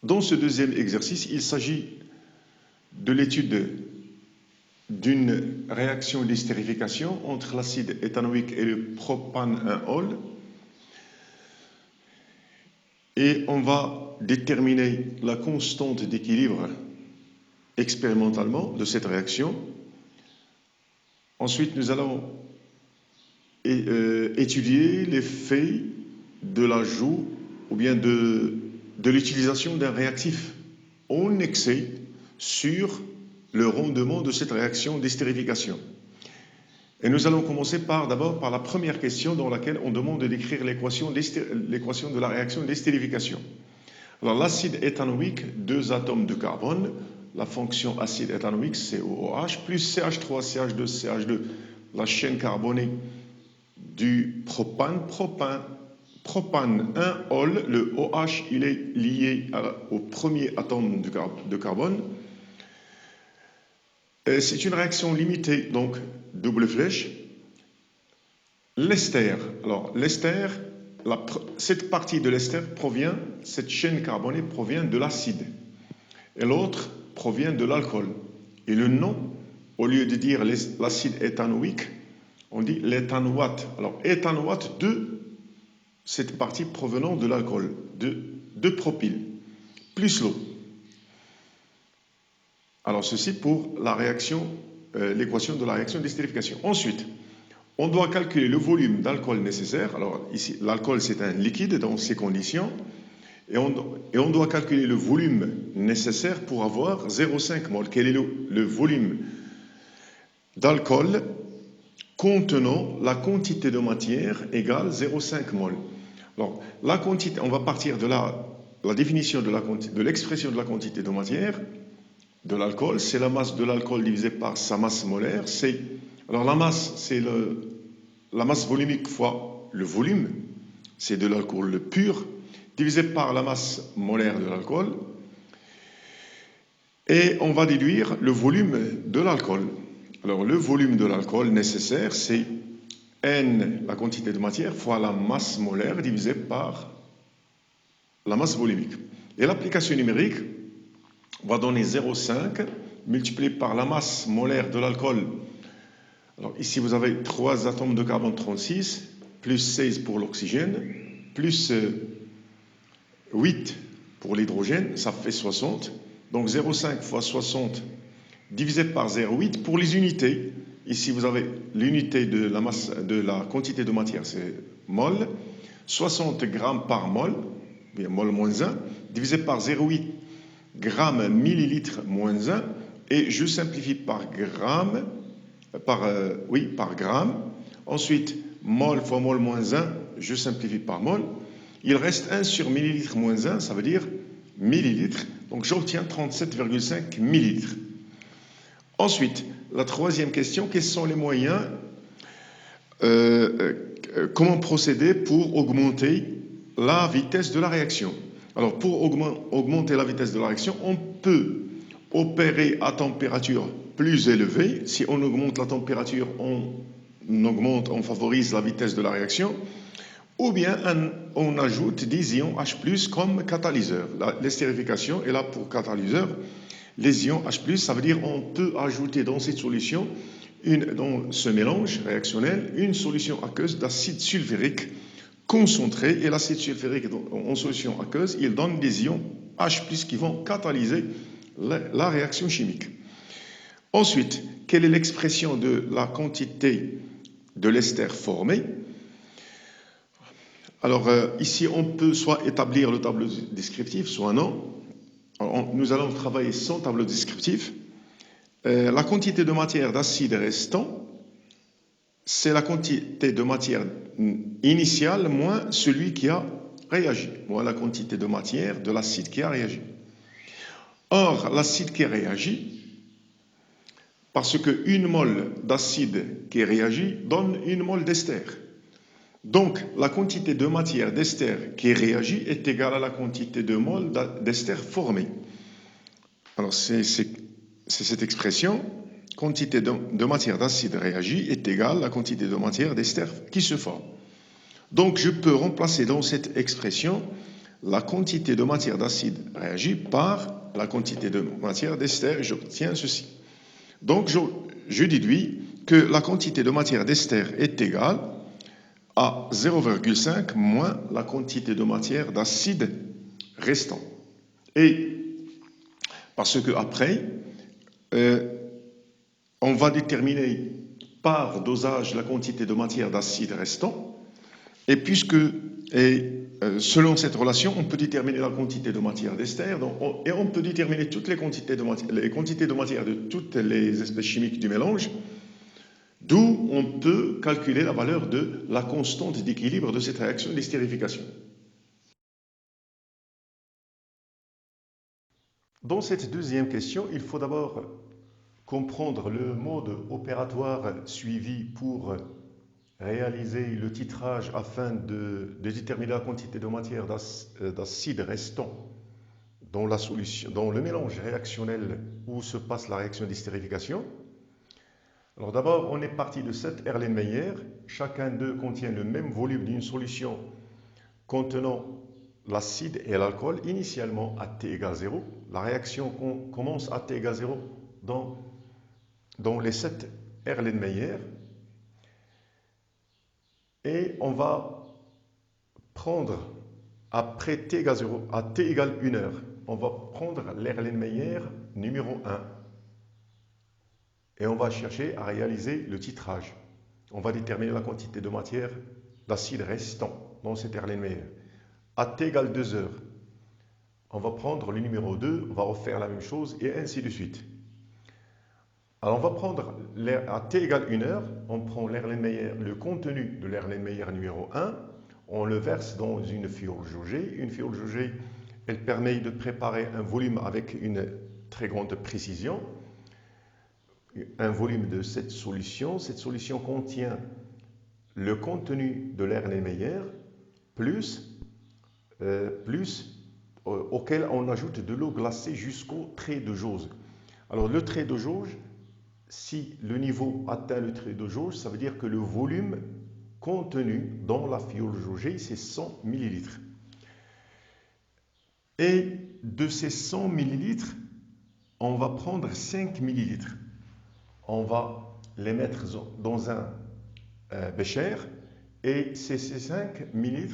Dans ce deuxième exercice, il s'agit de l'étude d'une réaction d'estérification entre l'acide éthanoïque et le propane-1-ol. Et on va déterminer la constante d'équilibre expérimentalement de cette réaction. Ensuite, nous allons étudier l'effet de l'ajout ou bien de l'utilisation d'un réactif en excès sur le rendement de cette réaction d'estérification. Et nous allons commencer d'abord par la première question dans laquelle on demande de décrire l'équation de la réaction d'estérification. Alors l'acide éthanoïque, 2 atomes de carbone, la fonction acide éthanoïque COOH plus CH3CH2CH2, la chaîne carbonée du propane 1-ol, le OH il est lié au premier atome de carbone. C'est une réaction limitée, donc double flèche. L'ester, alors l'ester, cette partie de l'ester provient, cette chaîne carbonée provient de l'acide et l'autre provient de l'alcool. Et le nom, au lieu de dire l'acide éthanoïque, on dit l'éthanoate. Alors éthanoate de cette partie provenant de l'alcool, de propyle, plus l'eau. Alors ceci pour la réaction, l'équation de la réaction d'estérification. Ensuite, on doit calculer le volume d'alcool nécessaire. Alors ici, l'alcool c'est un liquide dans ces conditions. Et on doit calculer le volume nécessaire pour avoir 0,5 mol. Quel est le volume d'alcool contenant la quantité de matière égale 0,5 mol. Alors, la quantité, on va partir de la définition de l'expression de la quantité de matière de l'alcool. C'est la masse de l'alcool divisée par sa masse molaire. Alors la masse, c'est la masse volumique fois le volume. C'est de l'alcool pur, divisé par la masse molaire de l'alcool. Et on va déduire le volume de l'alcool. Alors le volume de l'alcool nécessaire, c'est N, la quantité de matière, fois la masse molaire divisée par la masse volumique. Et l'application numérique va donner 0,5 multiplié par la masse molaire de l'alcool. Alors ici, vous avez 3 atomes de carbone 36, plus 16 pour l'oxygène, plus 8 pour l'hydrogène, ça fait 60. Donc 0,5 fois 60 divisé par 0,8 pour les unités. Ici, vous avez l'unité de la masse, de la quantité de matière, c'est mol. 60 grammes par mol, bien mol moins 1, divisé par 0,8 grammes millilitres moins 1. Et je simplifie par gramme, par gramme. Ensuite, mol fois mol moins 1, je simplifie par mol. Il reste 1 sur millilitre moins 1, ça veut dire millilitres. Donc j'obtiens 37,5 millilitres. Ensuite, la troisième question, quels sont les moyens, comment procéder pour augmenter la vitesse de la réaction? Alors pour augmenter la vitesse de la réaction, on peut opérer à température plus élevée. Si on augmente la température, on favorise la vitesse de la réaction. Ou bien on ajoute des ions H+, comme catalyseur. L'estérification est là pour catalyseur. Les ions H+, ça veut dire qu'on peut ajouter dans cette solution, dans ce mélange réactionnel, une solution aqueuse d'acide sulfurique concentré. Et l'acide sulfurique en solution aqueuse, il donne des ions H+, qui vont catalyser la réaction chimique. Ensuite, quelle est l'expression de la quantité de l'ester formé? Alors ici, on peut soit établir le tableau descriptif, soit non. Alors, nous allons travailler sans tableau descriptif. La quantité de matière d'acide restant, c'est la quantité de matière initiale moins celui qui a réagi, moins la quantité de matière de l'acide qui a réagi. Or, l'acide qui réagit, parce qu'une mole d'acide qui réagit donne une mole d'ester. Donc, la quantité de matière d'ester qui réagit est égale à la quantité de mol d'ester formée. Alors, c'est cette expression, quantité de matière d'acide réagit est égale à la quantité de matière d'ester qui se forme. Donc, je peux remplacer dans cette expression la quantité de matière d'acide réagit par la quantité de matière d'ester et j'obtiens ceci. Donc, je déduis que la quantité de matière d'ester est égale à 0,5 moins la quantité de matière d'acide restant. Et parce que après, on va déterminer par dosage la quantité de matière d'acide restant. Et selon cette relation, on peut déterminer la quantité de matière d'ester et on peut déterminer toutes les quantités de matière de toutes les espèces chimiques du mélange, d'où on peut calculer la valeur de la constante d'équilibre de cette réaction d'estérification. Dans cette deuxième question, il faut d'abord comprendre le mode opératoire suivi pour réaliser le titrage afin de déterminer la quantité de matière d'acide restant dans la solution, dans le mélange réactionnel où se passe la réaction d'estérification. Alors d'abord, on est parti de 7 Erlenmeyer. Chacun d'eux contient le même volume d'une solution contenant l'acide et l'alcool, initialement à T égale 0. La réaction commence à T égale 0 dans les 7 Erlenmeyer. Et on va prendre, après T égale 0, à T égale 1 heure, on va prendre l'Erlenmeyer numéro 1. Et on va chercher à réaliser le titrage. On va déterminer la quantité de matière d'acide restant dans cet Erlenmeyer. À T égale 2 heures, on va prendre le numéro 2, on va refaire la même chose et ainsi de suite. Alors on va prendre à T égale 1 heure, on prend le contenu de l'Erlenmeyer numéro 1, on le verse dans une fiole jaugée. Une fiole jaugée, elle permet de préparer un volume avec une très grande précision. Un volume de cette solution. Cette solution contient le contenu de l'Erlenmeyer auquel on ajoute de l'eau glacée jusqu'au trait de jauge. Alors le trait de jauge, si le niveau atteint le trait de jauge, ça veut dire que le volume contenu dans la fiole jaugée, c'est 100 ml. Et de ces 100 ml, on va prendre 5 ml. On va les mettre dans un bécher et c'est ces 5 ml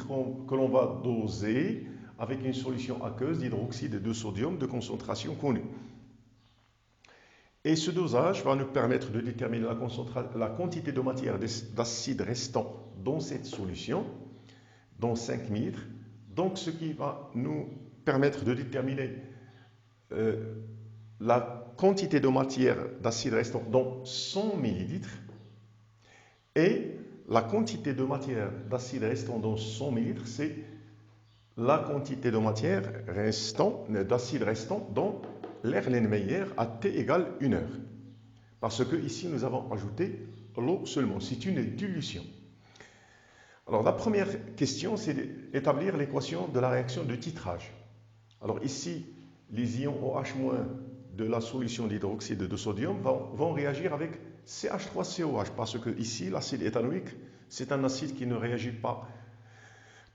que l'on va doser avec une solution aqueuse d'hydroxyde de sodium de concentration connue. Et ce dosage va nous permettre de déterminer la quantité de matière d'acide restant dans cette solution, dans 5 ml. Donc ce qui va nous permettre de déterminer la quantité de matière d'acide restant dans 100 ml et la quantité de matière d'acide restant dans 100 ml, c'est la quantité de matière d'acide restant dans l'Erlenmeyer à T égale 1 heure. Parce que ici, nous avons ajouté l'eau seulement. C'est une dilution. Alors, la première question, c'est d'établir l'équation de la réaction de titrage. Alors ici, les ions OH- de la solution d'hydroxyde de sodium vont réagir avec CH3COH parce que ici, l'acide éthanoïque, c'est un acide qui ne réagit pas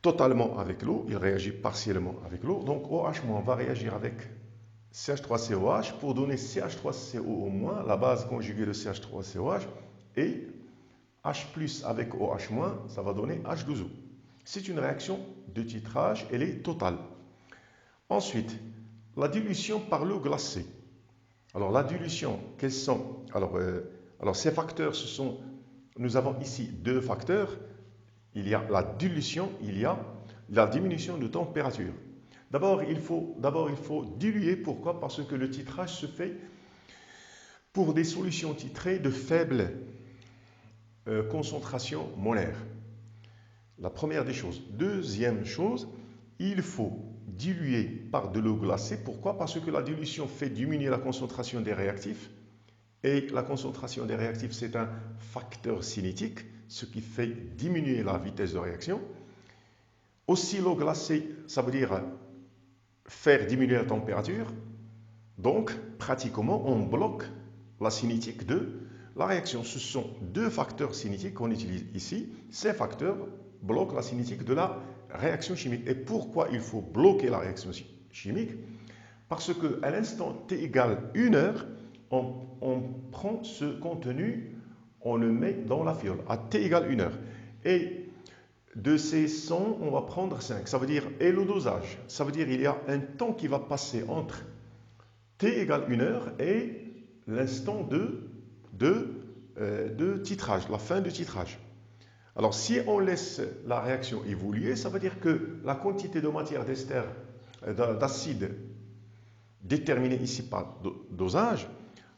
totalement avec l'eau, il réagit partiellement avec l'eau. Donc OH- va réagir avec CH3COH pour donner CH3CO-, la base conjuguée de CH3COH, et H+ avec OH-, ça va donner H2O. C'est une réaction de titrage, elle est totale. Ensuite, la dilution par l'eau glacée. Alors la dilution, quels sont? Alors ces facteurs, nous avons ici deux facteurs. Il y a la dilution, il y a la diminution de température. D'abord, il faut diluer. Pourquoi? Parce que le titrage se fait pour des solutions titrées de faible concentration molaire. La première des choses. Deuxième chose, il faut diluer par de l'eau glacée. Pourquoi? Parce que la dilution fait diminuer la concentration des réactifs. Et la concentration des réactifs, c'est un facteur cinétique, ce qui fait diminuer la vitesse de réaction. Aussi, l'eau glacée, ça veut dire faire diminuer la température. Donc, pratiquement, on bloque la cinétique de la réaction. Ce sont deux facteurs cinétiques qu'on utilise ici. Ces facteurs bloquent la cinétique de la réaction chimique. Et pourquoi il faut bloquer la réaction chimique? Parce qu'à l'instant t égale 1 heure, on prend ce contenu, on le met dans la fiole à t égale 1 heure. Et de ces 100, on va prendre 5. Ça veut dire, et le dosage, ça veut dire qu'il y a un temps qui va passer entre t égale 1 heure et l'instant de titrage, la fin du titrage. Alors, si on laisse la réaction évoluer, ça veut dire que la quantité de matière d'ester, d'acide, déterminée ici par dosage,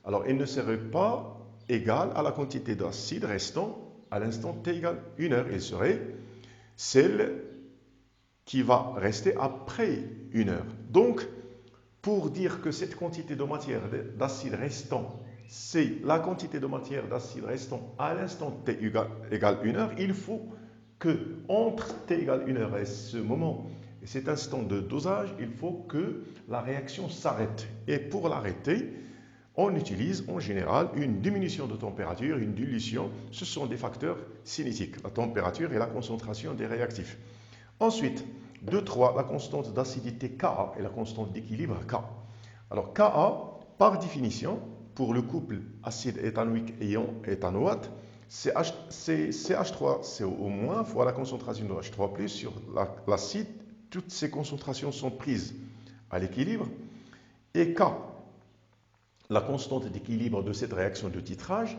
alors elle ne serait pas égale à la quantité d'acide restant à l'instant t égale 1 heure. Elle serait celle qui va rester après 1 heure. Donc, pour dire que cette quantité de matière d'acide restant, c'est la quantité de matière d'acide restant à l'instant t égale 1 heure, il faut que entre t égale 1 heure et ce moment, et cet instant de dosage, il faut que la réaction s'arrête. Et pour l'arrêter, on utilise en général une diminution de température, une dilution. Ce sont des facteurs cinétiques, la température et la concentration des réactifs. Ensuite, 2,3, la constante d'acidité Ka et la constante d'équilibre K. Alors Ka, par définition, pour le couple acide éthanoïque et ion éthanoate, c'est CH3CO- fois la concentration de H3+, sur l'acide. Toutes ces concentrations sont prises à l'équilibre. Et K, la constante d'équilibre de cette réaction de titrage,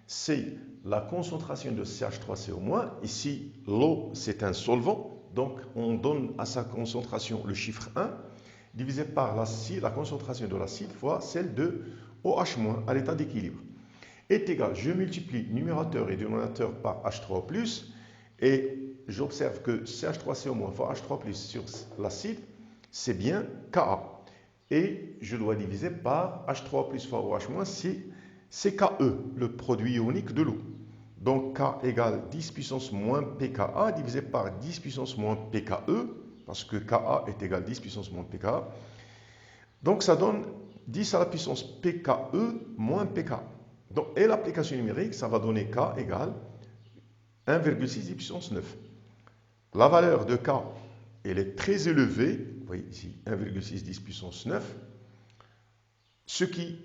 c'est la concentration de CH3CO-. Ici, l'eau, c'est un solvant. Donc, on donne à sa concentration le chiffre 1, divisé par la concentration de l'acide fois celle de OH- à l'état d'équilibre. Est égal, je multiplie numérateur et dénominateur par H3+, et j'observe que CH3CO- fois H3+, sur l'acide, c'est bien Ka. Et je dois diviser par H3+ fois OH-, c'est Ke, le produit ionique de l'eau. Donc K égale 10 puissance moins pKa divisé par 10 puissance moins pKe, parce que Ka est égal à 10 puissance moins pKa. Donc ça donne 10 à la puissance pKe moins pK. Donc, et l'application numérique, ça va donner K égale 1,6 10 puissance 9. La valeur de K, elle est très élevée, vous voyez ici 1,6 10 puissance 9, ce qui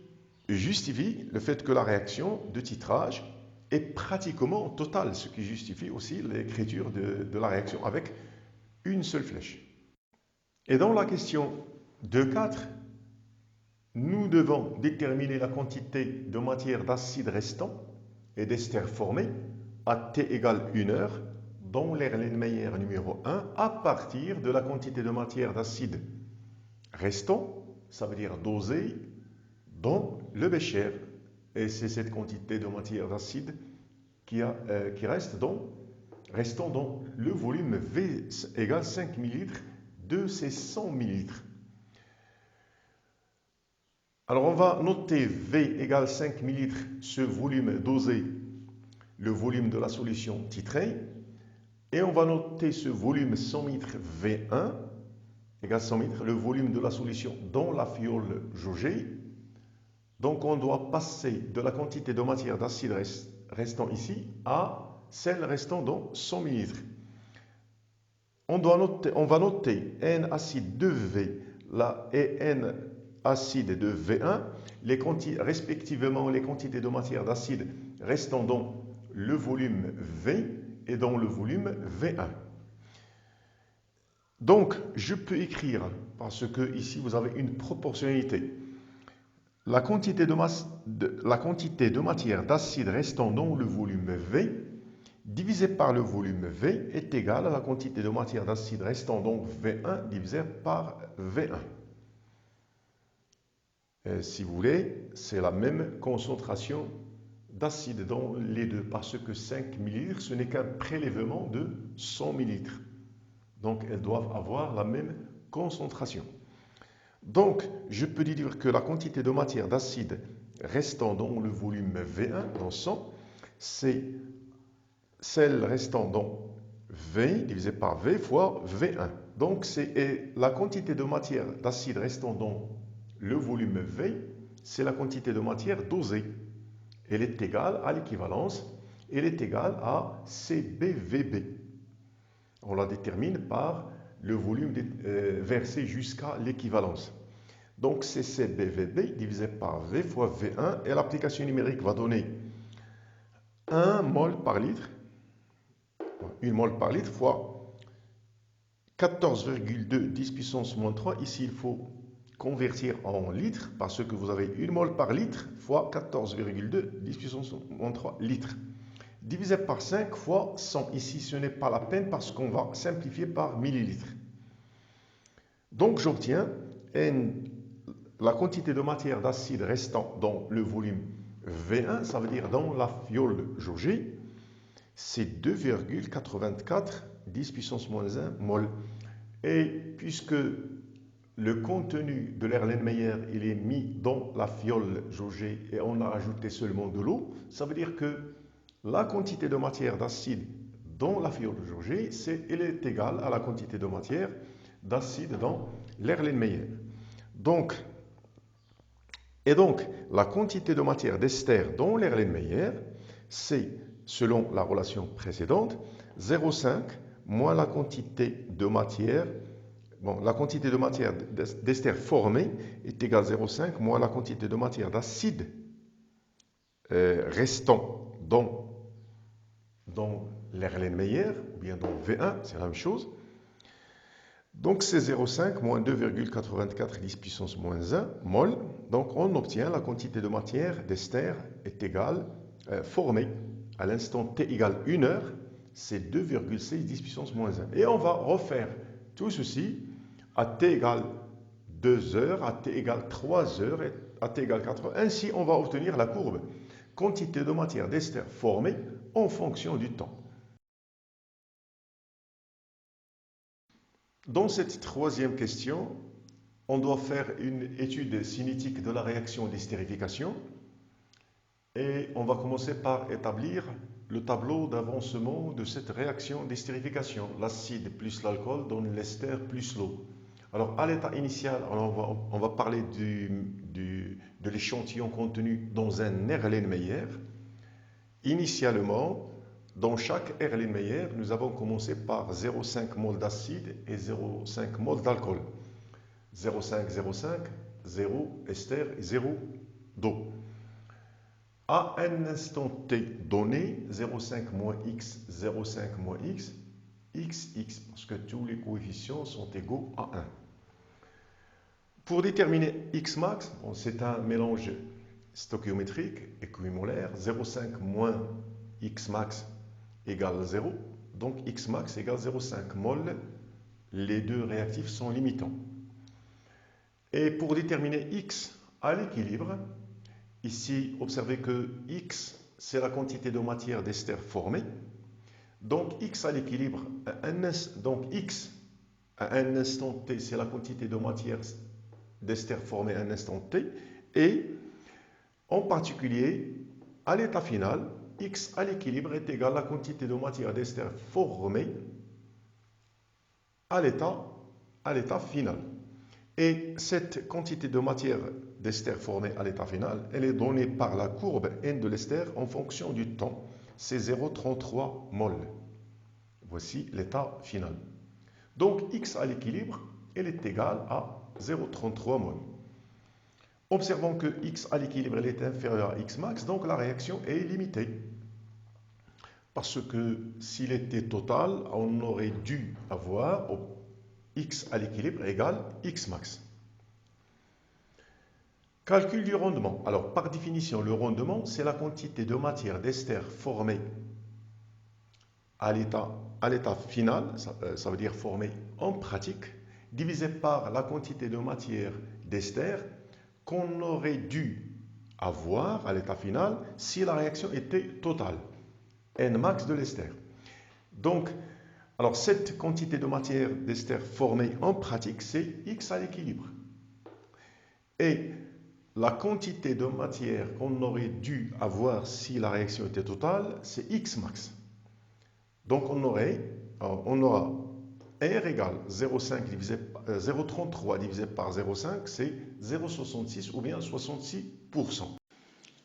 justifie le fait que la réaction de titrage est pratiquement totale, ce qui justifie aussi l'écriture de la réaction avec une seule flèche. Et dans la question 2.4, nous devons déterminer la quantité de matière d'acide restant et d'ester formé à T égale 1 heure dans l'Erlenmeyer numéro 1 à partir de la quantité de matière d'acide restant, ça veut dire dosé, dans le bécher. Et c'est cette quantité de matière d'acide qui restant dans le volume V égale 5 ml de ces 100 ml. Alors on va noter V égale 5 ml, ce volume dosé, le volume de la solution titrée. Et on va noter ce volume 100 ml V1 égale 100 ml, le volume de la solution dans la fiole jaugée. Donc on doit passer de la quantité de matière d'acide restant ici à celle restant dans 100 ml. On va noter N acide de V et N acide de V1, respectivement les quantités de matière d'acide restant dans le volume V et dans le volume V1. Donc, je peux écrire, parce que ici vous avez une proportionnalité, la quantité de matière d'acide restant dans le volume V divisé par le volume V est égal à la quantité de matière d'acide restant dans V1 divisé par V1. Si vous voulez, c'est la même concentration d'acide dans les deux, parce que 5 ml, ce n'est qu'un prélèvement de 100 ml. Donc, elles doivent avoir la même concentration. Donc, je peux dire que la quantité de matière d'acide restant dans le volume V1, dans 100, c'est celle restant dans V divisé par V fois V1. Donc, c'est la quantité de matière d'acide restant dans le volume V, c'est la quantité de matière dosée. Elle est égale à l'équivalence, elle est égale à CBVB. On la détermine par le volume versé jusqu'à l'équivalence. Donc, CCBVB divisé par V fois V1 et l'application numérique va donner 1 mol par litre, 1 mol par litre fois 14,2 10 puissance moins 3. Ici, il faut convertir en litres parce que vous avez 1 mol par litre fois 14,2 10 puissance moins 3 litres. Divisé par 5 fois 100. Ici, ce n'est pas la peine parce qu'on va simplifier par millilitres. Donc, j'obtiens la quantité de matière d'acide restant dans le volume V1, ça veut dire dans la fiole jaugée, c'est 2,84 10 puissance moins 1 mol. Et puisque le contenu de l'Erlenmeyer il est mis dans la fiole jaugée et on a ajouté seulement de l'eau, ça veut dire que la quantité de matière d'acide dans la fiole jaugée, elle est égale à la quantité de matière d'acide dans l'Erlenmeyer. Donc, la quantité de matière d'ester dans l'Erlenmeyer, c'est, selon la relation précédente, 0,5 moins la quantité de matière. Bon, la quantité de matière d'ester formée est égale à 0,5 moins la quantité de matière d'acide restant dans l'Erlenmeyer, ou bien dans V1, c'est la même chose. Donc c'est 0,5 moins 2,84 10 puissance moins 1 mol. Donc on obtient la quantité de matière d'ester est égale, formée à l'instant t égale 1 heure, c'est 2,6 10 puissance moins 1. Et on va refaire tout ceci à t égale 2 heures, à t égale 3 heures et à t égale 4 heures. Ainsi, on va obtenir la courbe quantité de matière d'ester formée en fonction du temps. Dans cette troisième question, on doit faire une étude cinétique de la réaction d'estérification et on va commencer par établir le tableau d'avancement de cette réaction d'estérification. L'acide plus l'alcool donne l'ester plus l'eau. Alors, à l'état initial, on va parler de l'échantillon contenu dans un Erlenmeyer. Initialement, dans chaque Erlenmeyer, nous avons commencé par 0,5 mol d'acide et 0,5 mol d'alcool. 0,5, 0,5, 0 ester et 0 d'eau. À un instant t donné, 0,5 moins x, 0,5 moins x, x, parce que tous les coefficients sont égaux à 1. Pour déterminer x max, c'est un mélange stoichiométrique équimolaire, 0,5 moins x max égale 0, donc x max égale 0,5 mol. Les deux réactifs sont limitants. Et pour déterminer x à l'équilibre, ici, observez que x, c'est la quantité de matière d'ester formée. Donc, x à l'équilibre, x à un instant t, c'est la quantité de matière d'ester formée à un instant t. Et, en particulier, à l'état final, x à l'équilibre est égal à la quantité de matière d'ester formée à l'état final. Et cette quantité de matière d'ester formée à l'état final, elle est donnée par la courbe N de l'ester en fonction du temps. C'est 0,33 mol. Voici l'état final. Donc, x à l'équilibre, elle est égale à 0,33 mol. Observons que x à l'équilibre est inférieur à x max, donc la réaction est limitée. Parce que s'il était total, on aurait dû avoir x à l'équilibre égale x max. Calcul du rendement. Alors, par définition, le rendement, c'est la quantité de matière d'ester formée à l'état final, ça veut dire formée en pratique, divisé par la quantité de matière d'ester qu'on aurait dû avoir à l'état final si la réaction était totale, N max de l'ester. Donc, alors cette quantité de matière d'ester formée en pratique, c'est x à l'équilibre. Et la quantité de matière qu'on aurait dû avoir si la réaction était totale, c'est x max. Donc on aura R égale 0,33 divisé par 0,5, c'est 0,66 ou bien 66%.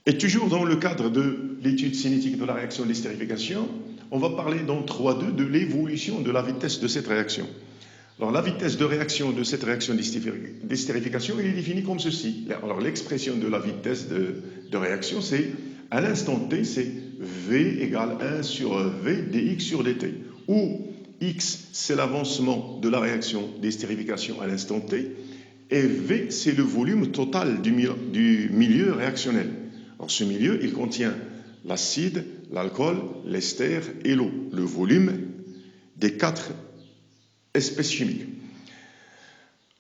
Et toujours dans le cadre de l'étude cinétique de la réaction d'estérification, on va parler dans 3.2 de l'évolution de la vitesse de cette réaction. Alors, la vitesse de réaction de cette réaction d'estérification, elle est définie comme ceci. Alors, l'expression de la vitesse de réaction, c'est, à l'instant t, c'est V égale 1 sur V dx sur dt, où x, c'est l'avancement de la réaction d'estérification à l'instant t, et V, c'est le volume total du milieu réactionnel. Alors, ce milieu, il contient l'acide, l'alcool, l'ester et l'eau, le volume des 4 espèces chimiques.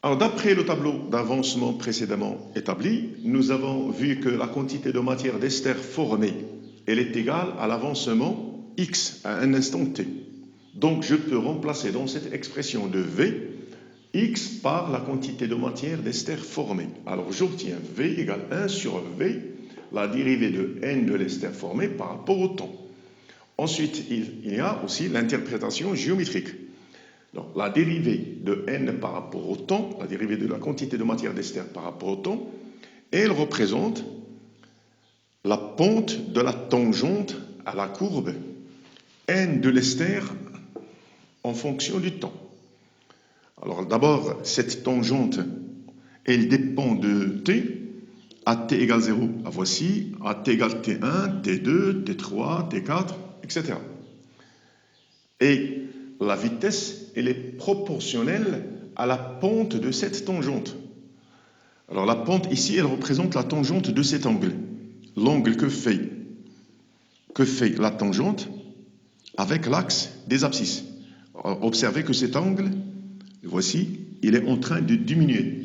Alors, d'après le tableau d'avancement précédemment établi, nous avons vu que la quantité de matière d'ester formée, elle est égale à l'avancement x à un instant t. Donc, je peux remplacer dans cette expression de V, x par la quantité de matière d'ester formée. Alors, j'obtiens V égale 1 sur V, la dérivée de n de l'ester formé par rapport au temps. Ensuite, il y a aussi l'interprétation géométrique. Donc, la dérivée de n par rapport au temps, la dérivée de la quantité de matière d'ester par rapport au temps, elle représente la pente de la tangente à la courbe n de l'ester en fonction du temps. Alors d'abord, cette tangente, elle dépend de t, à t égale 0, la voici, à t égale t1, t2, t3, t4, etc. Et la vitesse, elle est proportionnelle à la pente de cette tangente. Alors la pente ici, elle représente la tangente de cet angle. L'angle que fait la tangente avec l'axe des abscisses. Alors, observez que cet angle, voici, il est en train de diminuer.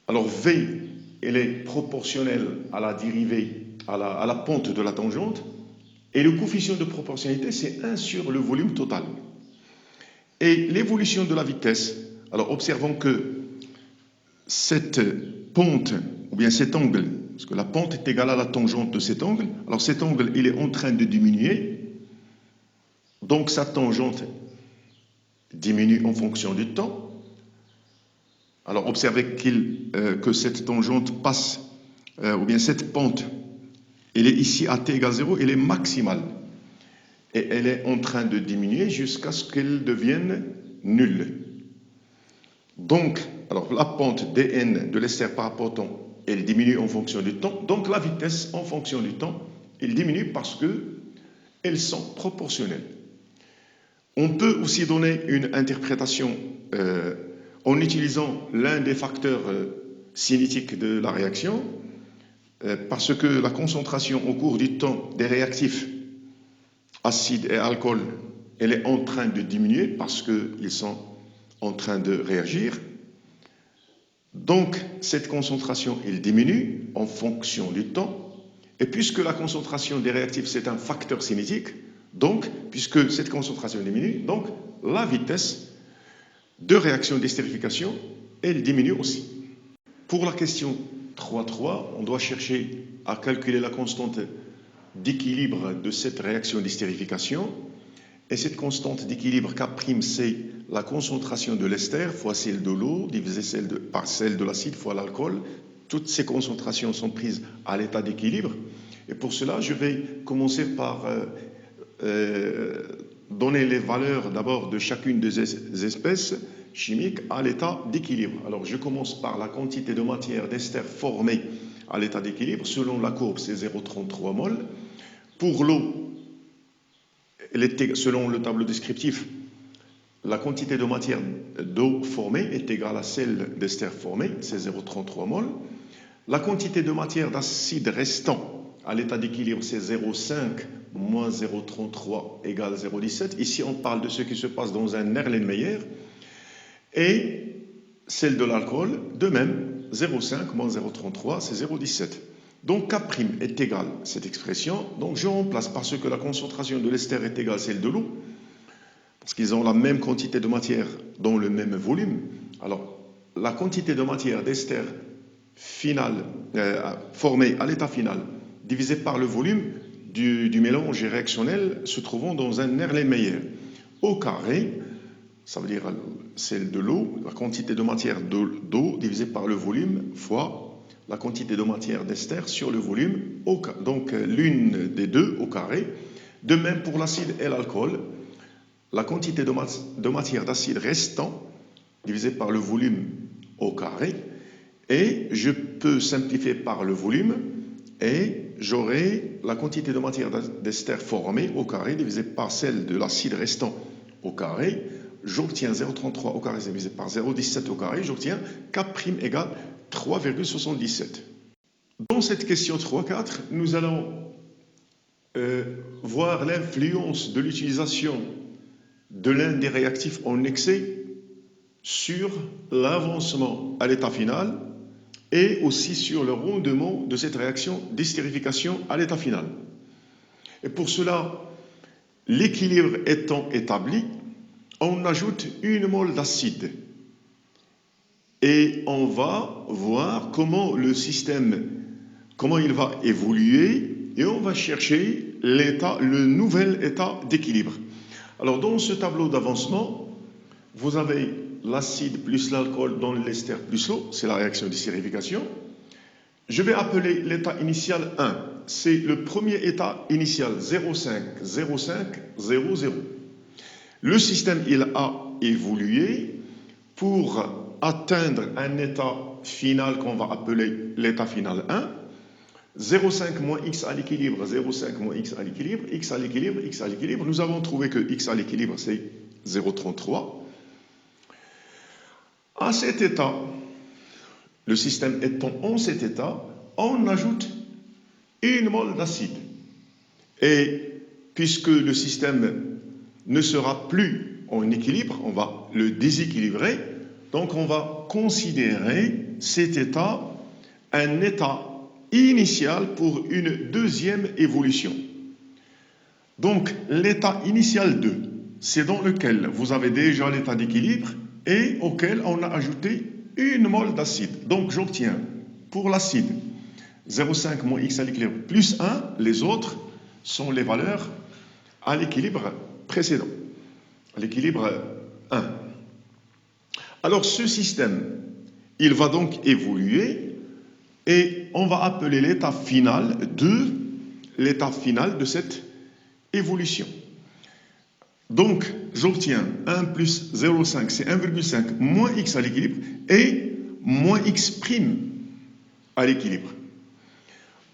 Alors V, elle est proportionnelle à la dérivée, à la pente de la tangente, et le coefficient de proportionnalité, c'est 1 sur le volume total. Et l'évolution de la vitesse, alors observons que cette pente, ou bien cet angle, parce que la pente est égale à la tangente de cet angle, alors cet angle, il est en train de diminuer, donc sa tangente diminue en fonction du temps. Alors observez que cette tangente passe, ou bien cette pente, elle est ici à t égale 0, elle est maximale. Et elle est en train de diminuer jusqu'à ce qu'elle devienne nulle. Donc, alors la pente dn de l'ester par rapport au temps, elle diminue en fonction du temps. Donc la vitesse en fonction du temps, elle diminue parce qu'elles sont proportionnelles. On peut aussi donner une interprétation en utilisant l'un des facteurs cinétiques de la réaction, parce que la concentration au cours du temps des réactifs acide et alcool, elle est en train de diminuer parce qu'ils sont en train de réagir. Donc, cette concentration, elle diminue en fonction du temps. Et puisque la concentration des réactifs, c'est un facteur cinétique, donc, puisque cette concentration diminue, donc la vitesse de réaction d'estérification, elle diminue aussi. Pour la question 3.3, on doit chercher à calculer la constante d'équilibre de cette réaction d'estérification. Et cette constante d'équilibre K', c'est la concentration de l'ester fois celle de l'eau divisée par celle de l'acide fois l'alcool. Toutes ces concentrations sont prises à l'état d'équilibre. Et pour cela, je vais commencer par donner les valeurs d'abord de chacune des espèces chimiques à l'état d'équilibre. Alors, je commence par la quantité de matière d'ester formée à l'état d'équilibre. Selon la courbe, c'est 0,33 mol. Pour l'eau, selon le tableau descriptif, la quantité de matière d'eau formée est égale à celle d'ester formée, c'est 0,33 mol. La quantité de matière d'acide restant à l'état d'équilibre, c'est 0,5 moins 0,33 égale 0,17. Ici, on parle de ce qui se passe dans un Erlenmeyer. Et celle de l'alcool, de même, 0,5 moins 0,33, c'est 0,17. Donc K' est égal à cette expression. Donc je remplace parce que la concentration de l'ester est égale à celle de l'eau, parce qu'ils ont la même quantité de matière dans le même volume. Alors la quantité de matière d'ester finale, formée à l'état final, divisée par le volume du mélange réactionnel se trouvant dans un Erlenmeyer. Au carré, ça veut dire celle de l'eau, la quantité de matière d'eau divisée par le volume fois la quantité de matière d'ester sur le volume, donc l'une des deux au carré. De même pour l'acide et l'alcool, la quantité de matière d'acide restant divisé par le volume au carré. Et je peux simplifier par le volume et j'aurai la quantité de matière d'ester formée au carré divisé par celle de l'acide restant au carré. J'obtiens 0,33 au carré divisé par 0,17 au carré. J'obtiens K' égale 3,77. Dans cette question 3-4, nous allons voir l'influence de l'utilisation de l'un des réactifs en excès sur l'avancement à l'état final et aussi sur le rendement de cette réaction d'estérification à l'état final. Et pour cela, l'équilibre étant établi, on ajoute une mole d'acide et on va voir comment le système, comment il va évoluer et on va chercher le nouvel état d'équilibre. Alors dans ce tableau d'avancement, vous avez l'acide plus l'alcool dans l'ester plus l'eau, c'est la réaction d'estérification. Je vais appeler l'état initial 1. C'est le premier état initial 0,5, 0,5, 0, 0. Le système, il a évolué pour atteindre un état final qu'on va appeler l'état final 1. 0,5 moins x à l'équilibre, 0,5 moins x à l'équilibre, x à l'équilibre, x à l'équilibre. Nous avons trouvé que x à l'équilibre, c'est 0,33. À cet état, le système étant en cet état, on ajoute une mole d'acide. Et puisque le système ne sera plus en équilibre, on va le déséquilibrer, donc on va considérer cet état un état initial pour une deuxième évolution. Donc l'état initial 2, c'est dans lequel vous avez déjà l'état d'équilibre et auquel on a ajouté une mole d'acide. Donc j'obtiens pour l'acide 0,5 moins x à l'équilibre plus 1, les autres sont les valeurs à l'équilibre précédent, à l'équilibre 1. Alors ce système, il va donc évoluer et on va appeler l'état final de cette évolution. Donc, j'obtiens 1 plus 0,5, c'est 1,5 moins x à l'équilibre et moins x prime à l'équilibre.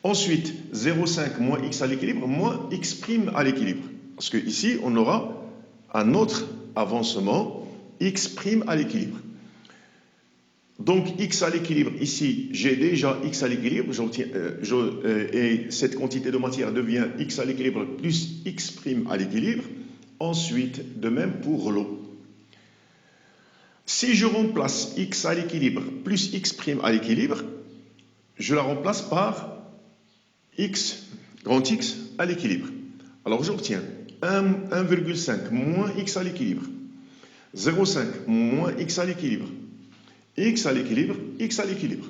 Ensuite, 0,5 moins x à l'équilibre moins x prime à l'équilibre. Parce que ici, on aura un autre avancement, x prime à l'équilibre. Donc, x à l'équilibre, ici, j'ai déjà x à l'équilibre, et cette quantité de matière devient x à l'équilibre plus x prime à l'équilibre. Ensuite, de même pour l'eau. Si je remplace x à l'équilibre plus x prime à l'équilibre, je la remplace par x, grand X à l'équilibre. Alors j'obtiens 1,5 moins x à l'équilibre, 0,5 moins x à l'équilibre, x à l'équilibre, x à l'équilibre.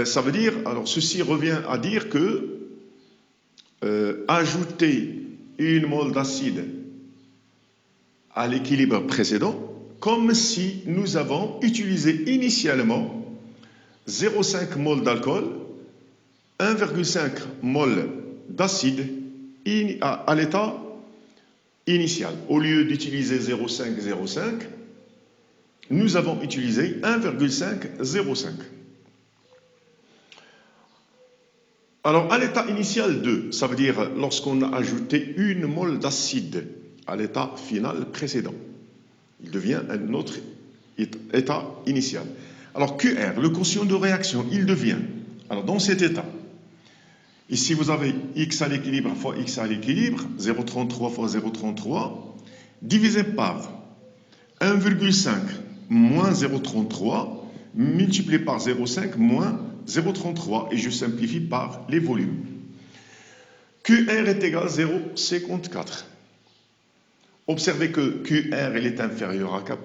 Ça veut dire, alors ceci revient à dire que ajouter une mole d'acide à l'équilibre précédent, comme si nous avons utilisé initialement 0,5 mol d'alcool, 1,5 mol d'acide à l'état initial. Au lieu d'utiliser 0,5, 0,5, nous avons utilisé 1,5, 0,5. Alors, à l'état initial 2, ça veut dire lorsqu'on a ajouté une mole d'acide à l'état final précédent. Il devient un autre état initial. Alors, QR, le quotient de réaction, il devient, alors dans cet état, ici vous avez x à l'équilibre fois x à l'équilibre, 0,33 fois 0,33, divisé par 1,5 moins 0,33, multiplié par 0,5 moins 0,33 et je simplifie par les volumes. QR est égal à 0,54. Observez que QR est inférieur à K'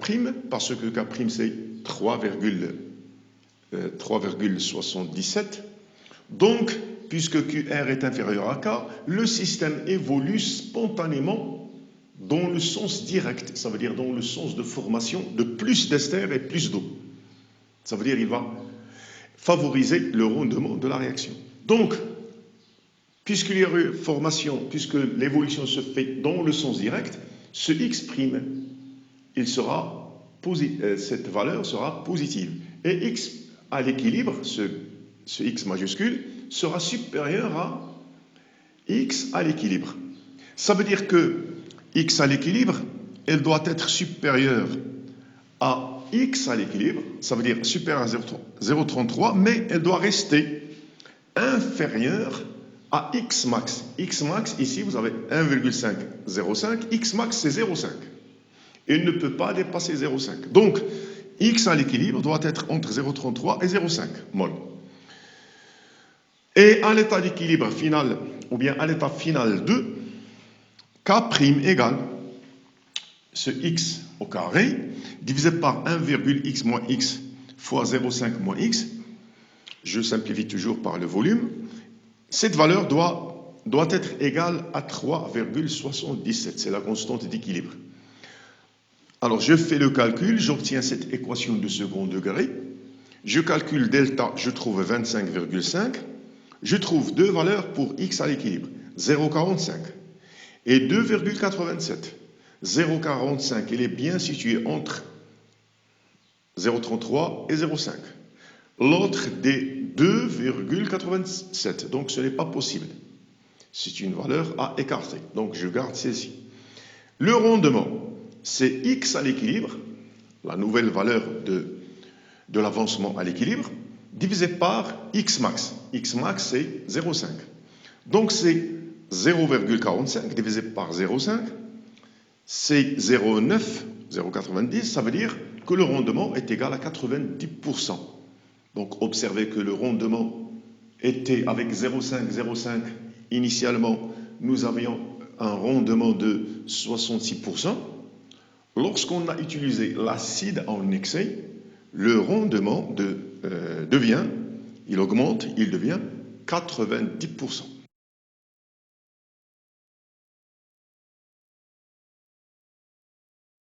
parce que K' c'est 3,77. Donc, puisque QR est inférieur à K, le système évolue spontanément dans le sens direct, ça veut dire dans le sens de formation de plus d'ester et plus d'eau. Ça veut dire il va favoriser le rendement de la réaction. Donc, puisque l'évolution se fait dans le sens direct, ce x', cette valeur sera positive. Et x à l'équilibre, ce x majuscule, sera supérieur à x à l'équilibre. Ça veut dire que x à l'équilibre, elle doit être supérieure à x à l'équilibre, ça veut dire supérieure à 0,33, mais elle doit rester inférieure à x max. X max, ici, vous avez 1,505. X max, c'est 0,5. Il ne peut pas dépasser 0,5. Donc, x à l'équilibre doit être entre 0,33 et 0,5 mol. Et à l'état d'équilibre final, ou bien à l'état final de K' égale ce x au carré, divisé par 1,x moins x fois 0,5 moins x, je simplifie toujours par le volume, cette valeur doit être égale à 3,77. C'est la constante d'équilibre. Alors, je fais le calcul, j'obtiens cette équation de second degré. Je calcule delta, je trouve 25,5. Je trouve deux valeurs pour x à l'équilibre, 0,45 et 2,87. 0,45, il est bien situé entre 0,33 et 0,5. L'autre des 2,87. Donc, ce n'est pas possible. C'est une valeur à écarter. Donc, je garde celle-ci. Le rendement, c'est x à l'équilibre, la nouvelle valeur de l'avancement à l'équilibre, divisé par x max. X max, c'est 0,5. Donc, c'est 0,45 divisé par 0,5, c'est 0,90. Ça veut dire que le rendement est égal à 90%. Donc, observez que le rendement était avec 0,5. Initialement, nous avions un rendement de 66%. Lorsqu'on a utilisé l'acide en excès, le rendement il augmente, il devient 90%.